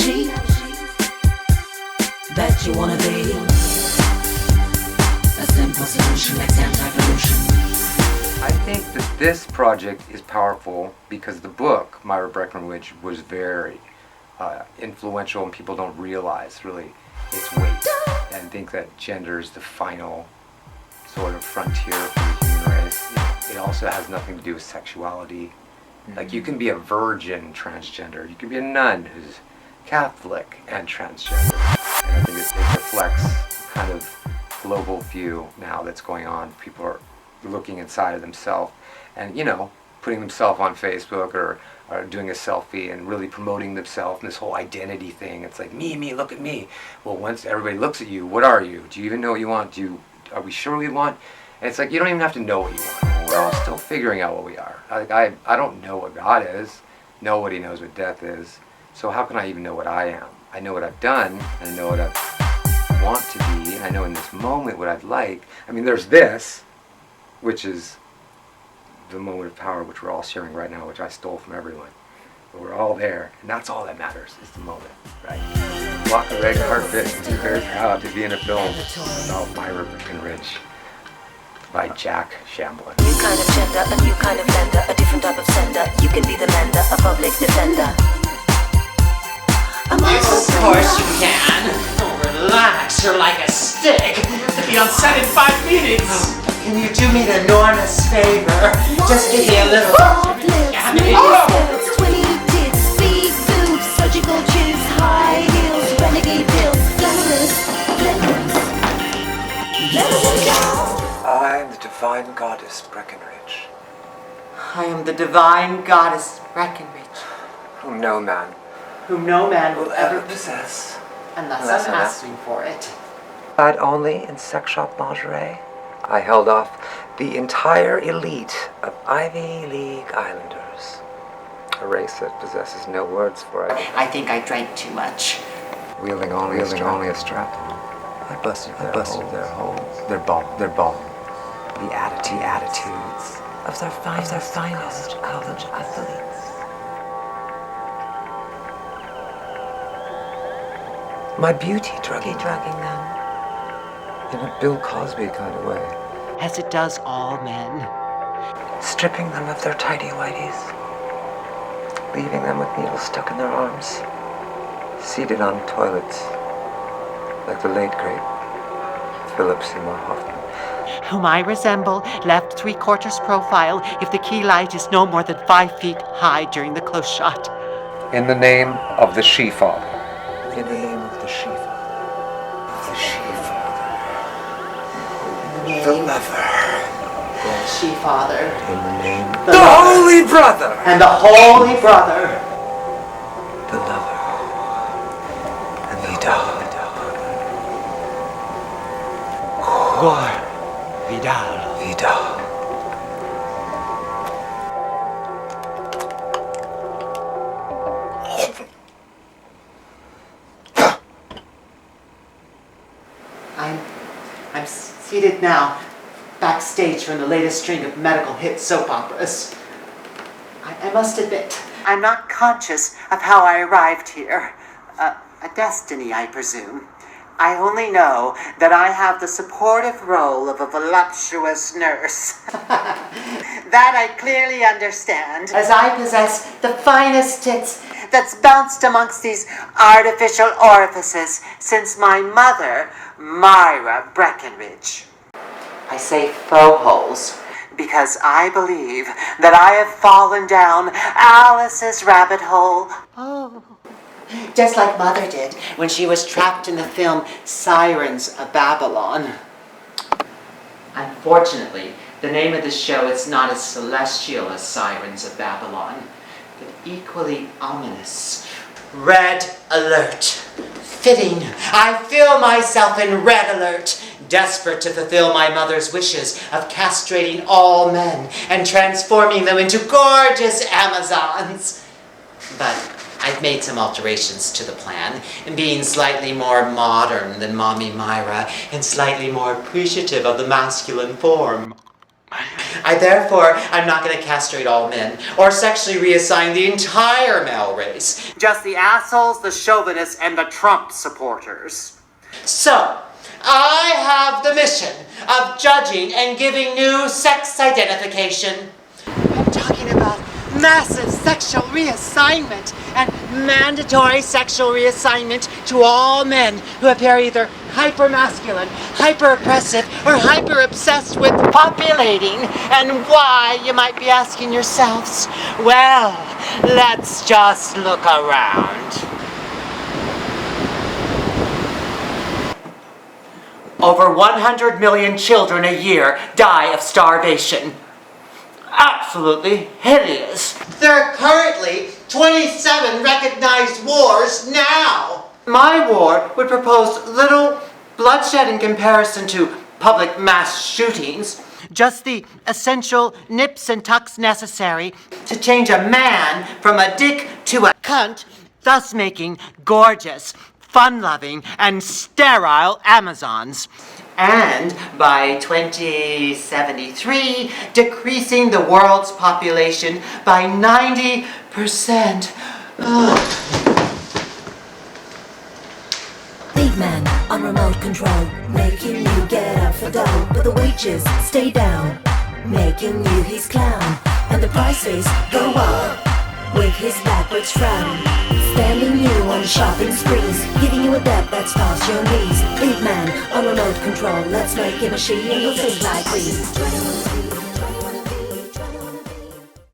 she that you wanna be. A simple solution that's anti-pollution. I think that this project is powerful because the book, Myra Breckenridge, was very influential, and people don't realize really its weight and think that gender is the final sort of frontier for the human race. It also has nothing to do with sexuality. Like, you can be a virgin transgender, you can be a nun who's Catholic and transgender. And I think it reflects kind of global view now that's going on. People are looking inside of themselves and, putting themselves on Facebook or doing a selfie and really promoting themselves and this whole identity thing. It's like, me, look at me. Well, once everybody looks at you, what are you? Do you even know what you want? Are we sure we want? And it's like, you don't even have to know what you want. We're all still figuring out what we are. I don't know what God is. Nobody knows what death is. So how can I even know what I am? I know what I've done, and I know what I want to be, and I know in this moment what I'd like. I mean, there's this, which is the moment of power, which we're all sharing right now, which I stole from everyone. But we're all there, and that's all that matters, is the moment, right? Walk the red carpet and be very proud to be in a film about Myra Breckenridge by Jack Shamblin. New kind of gender, a new kind of lender, a different type of sender. You can be the mender, a public defender. Of course you can. Oh, relax, you're like a stick. To be on set in 5 minutes. Can you do me the enormous favor? Just give me a little... Big boobs, surgical chins, high heels, renegade pills, I am the divine goddess Breckenridge, I am the divine goddess Breckenridge, whom no man will ever possess, unless I'm asking for it. Clad only in sex shop lingerie, I held off the entire elite of Ivy League Islanders, a race that possesses no words for it. I think I drank too much. Wielding only a strap. I busted their holes, their ball, the attitudes of their finest college athletes. My beauty drugging them in a Bill Cosby kind of way. As it does all men. Stripping them of their tidy whities, leaving them with needles stuck in their arms, seated on toilets, like the late great Philip Seymour Hoffman. Whom I resemble, left 3/4 profile, if the key light is no more than 5 feet high during the close shot. In the name of the She-Father. In the name of the She-Father. The She-Father. The Lover. The She-Father. In the name The Holy Brother. And the Holy Brother. The Lover. And the Dog. Gore. Vidal. I'm seated now, backstage from the latest string of medical hit soap operas. I must admit, I'm not conscious of how I arrived here. A destiny, I presume. I only know that I have the supportive role of a voluptuous nurse. That I clearly understand, as I possess the finest tits that's bounced amongst these artificial orifices since my mother, Myra Breckenridge. I say faux holes because I believe that I have fallen down Alice's rabbit hole. Oh. Just like Mother did when she was trapped in the film Sirens of Babylon. Unfortunately, the name of the show is not as celestial as Sirens of Babylon, but equally ominous. Red alert. Fitting. I feel myself in red alert, desperate to fulfill my mother's wishes of castrating all men and transforming them into gorgeous Amazons. But I've made some alterations to the plan, being slightly more modern than Mommy Myra and slightly more appreciative of the masculine form. I'm not going to castrate all men or sexually reassign the entire male race. Just the assholes, the chauvinists, and the Trump supporters. So, I have the mission of judging and giving new sex identification. I'm talking about massive sexual reassignment and mandatory sexual reassignment to all men who appear either hyper-masculine, hyper-oppressive, or hyper-obsessed with populating. And why, you might be asking yourselves? Well, let's just look around. Over 100 million children a year die of starvation. Absolutely hideous. There are currently 27 recognized wars now. My ward would propose little bloodshed in comparison to public mass shootings. Just the essential nips and tucks necessary to change a man from a dick to a cunt, thus making gorgeous, fun-loving, and sterile Amazons. And by 2073, decreasing the world's population by 90%. Big man on remote control, making you get up for dough, but the wages stay down, making you his clown, and the prices go up with his backwards frown, spending you on shopping sprees, giving you a debt that's past your knees. Big man on remote control, let's make a machine who'll think like we.